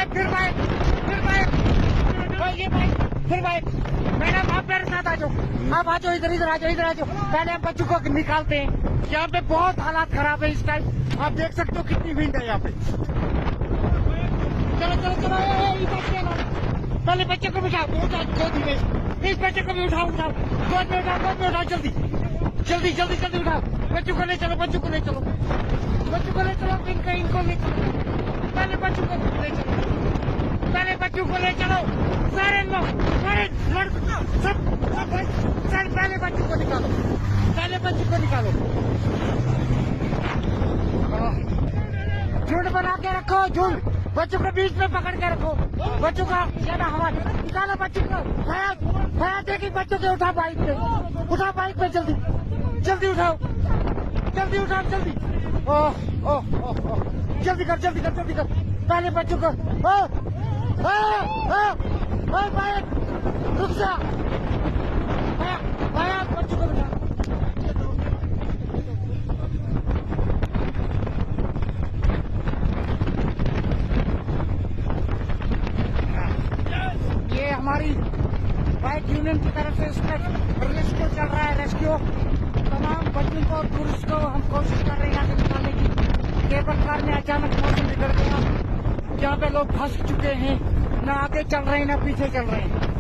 फिर बाइक, ये बाइक, फिर बाइक। मैडम आप मेरे साथ आ जाओ, आप आ जाओ, इधर आ जाओ। पहले हम बच्चों को निकालते हैं। यहाँ पे बहुत हालात खराब है इस टाइम, आप देख सकते हो कितनी विंड है यहाँ पे। चलो, पहले बच्चे को बिठाओ, गोदी में। इस बच्चे को भी उठाओ, गोद में उठाओ, जल्दी उठाओ। बच्चों को ले चलो, इनको ले चलो। पहले बच्चों को ले चलो, सारे लोग, लड़कों, सब पहले बच्चों को निकालो। झुंड बना के रखो, बच्चों को बीच में पकड़ के रखो, बच्चों का ज्यादा हवा निकालो। बच्चों को भया देखी, बच्चों के उठा बाइक पे, जल्दी उठाओ। जल्दी कर। पहले बच्चों को बाइक रुक जा, भया बच्चों को बिठा। ये हमारी बाइक यूनियन की तरफ से इसका रेस्क्यू चल रहा है। तमाम बच्चों को और टूरिस्ट को हम कोशिश कर रहे हैं यहाँ से निकालने की। केबल कार में अचानक मौसम बिगड़ गया, जहाँ पे लोग फंस चुके हैं, न आगे चल रहे हैं न पीछे चल रहे हैं।